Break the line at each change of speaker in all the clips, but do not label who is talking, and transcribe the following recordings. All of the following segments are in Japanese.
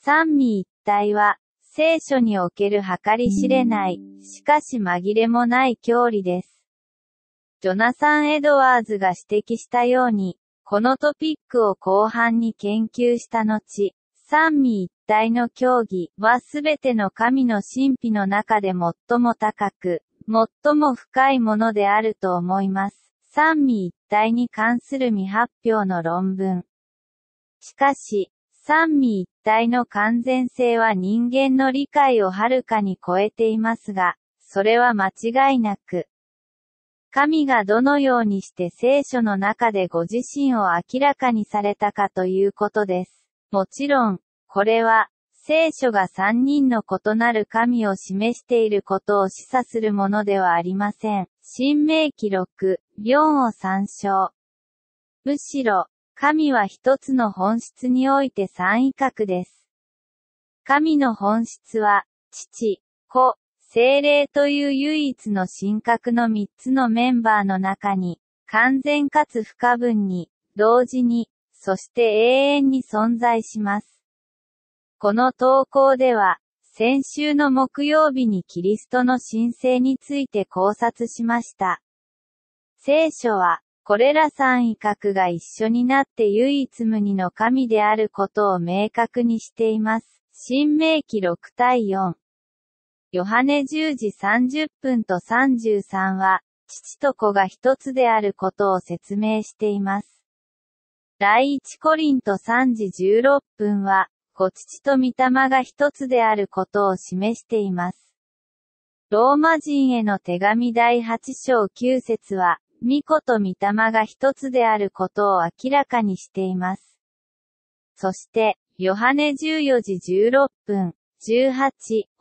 三位一体は、聖書における計り知れない、しかし紛れもない教理です。ジョナサン・エドワーズが指摘したように、このトピックを広範に研究した後、三位一体の教義はすべての神の神秘の中で最も高く、最も深いものであると思います。三位一体に関する未発表の論文。しかし、三位一体の完全性は人間の理解をはるかに超えていますが、それは間違いなく、神がどのようにして聖書の中でご自身を明らかにされたかということです。もちろん、これは、聖書が三人の異なる神を示していることを示唆するものではありません。申命記録、4を参照。むしろ、神は一つの本質において三位格です。神の本質は、父、子、聖霊という唯一の神格の三つのメンバーの中に、完全かつ不可分に、同時に、そして永遠に存在します。この投稿では、先週の木曜日にキリストの神性について考察しました。聖書は、これら三位格が一緒になって唯一無二の神であることを明確にしています。申命記6対4。ヨハネ10時30分と33は、父と子が一つであることを説明しています。第一コリント3時16分は、子父と御霊が一つであることを示しています。ローマ人への手紙第8章9節は、御子と御霊が一つであることを明らかにしています。そして、ヨハネ14時16分、18、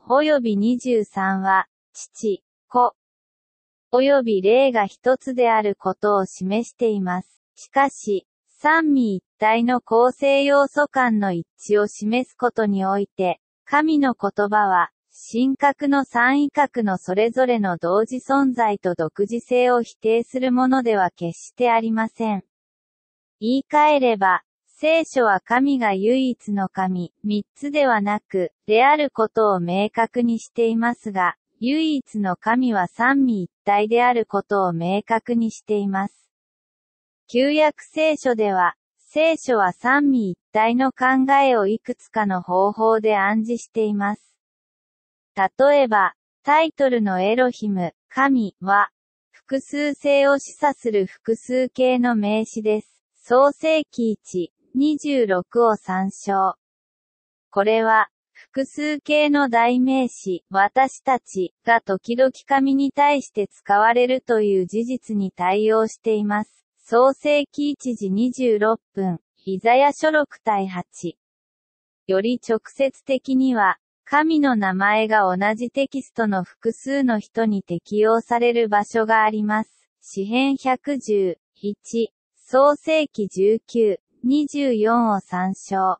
および23は、父、子、および霊が一つであることを示しています。しかし、三位一体の構成要素間の一致を示すことにおいて、神の言葉は、神格の三位格のそれぞれの同時存在と独自性を否定するものでは決してありません。言い換えれば、聖書は神が唯一の神、三つではなく、であることを明確にしていますが、唯一の神は三位一体であることを明確にしています。旧約聖書では、聖書は三位一体の考えをいくつかの方法で暗示しています。例えば、タイトルのエロヒム、神は、複数性を示唆する複数形の名詞です。創世記1、26を参照。これは、複数形の代名詞、私たちが時々神に対して使われるという事実に対応しています。創世記1時26分、イザヤ書6対8。より直接的には、神の名前が同じテキストの複数の人に適用される場所があります。詩編110、1、創世記19、24を参照。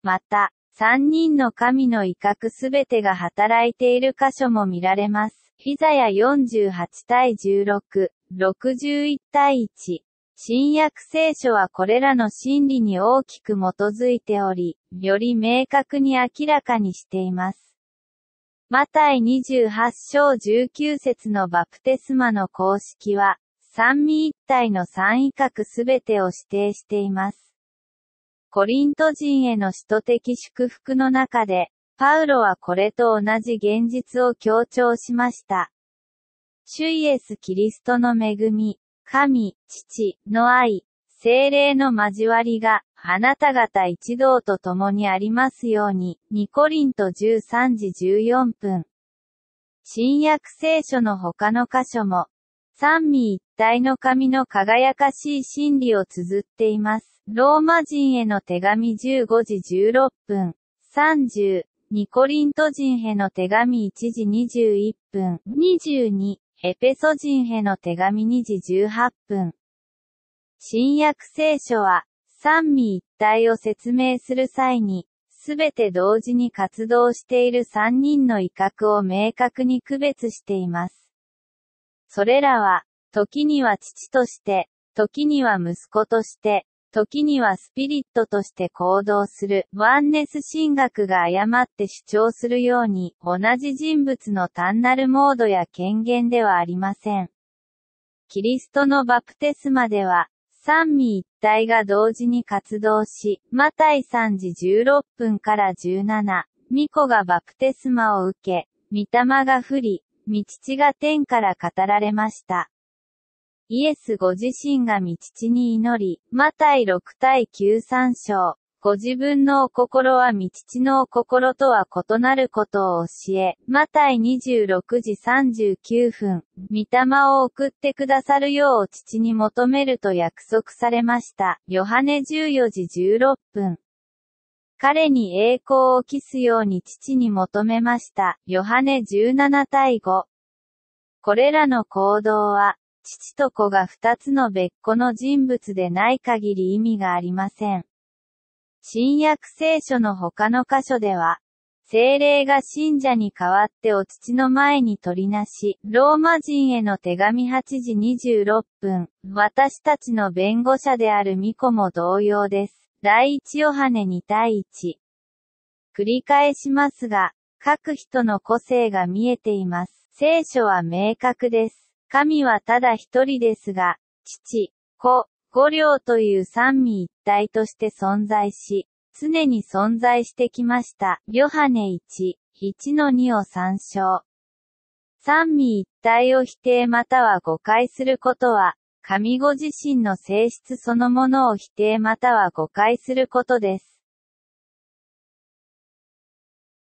また、三人の神の威嚇すべてが働いている箇所も見られます。イザヤ48対16、61対1。新約聖書はこれらの真理に大きく基づいており、より明確に明らかにしています。マタイ28章19節のバプテスマの公式は、三位一体の三位格すべてを指定しています。コリント人への使徒的祝福の中で、パウロはこれと同じ現実を強調しました。主イエス・キリストの恵み、神、父の愛、聖霊の交わりが、あなた方一同と共にありますように、2コリント13時14分。新約聖書の他の箇所も、三位一体の神の輝かしい真理を綴っています。ローマ人への手紙15時16分、30、2コリント人への手紙1時21分、22、エペソ人への手紙2時18分。新約聖書は、三位一体を説明する際に、すべて同時に活動している三人の威嚇を明確に区別しています。それらは、時には父として、時には息子として、時にはスピリットとして行動する、ワンネス神学が誤って主張するように、同じ人物の単なるモードや権限ではありません。キリストのバプテスマでは、三位一体が同時に活動し、マタイ3時16分から17、御子がバプテスマを受け、御霊が降り、御父が天から語られました。イエスご自身が御父に祈り、マタイ6対9 3章。ご自分のお心は御父のお心とは異なることを教え、マタイ26時39分、御霊を送ってくださるよう父に求めると約束されました。ヨハネ14時16分。彼に栄光を期すように父に求めました。ヨハネ17対5。これらの行動は、父と子が二つの別個の人物でない限り意味がありません。新約聖書の他の箇所では、聖霊が信者に代わってお父の前に取りなし、ローマ人への手紙8時26分、私たちの弁護者である御子も同様です。第一ヨハネ2対1。繰り返しますが、各人の個性が見えています。聖書は明確です。神はただ一人ですが、父、子、五霊という三位一体として存在し、常に存在してきました。ヨハネ1、1-2を参照。三位一体を否定または誤解することは、神ご自身の性質そのものを否定または誤解することです。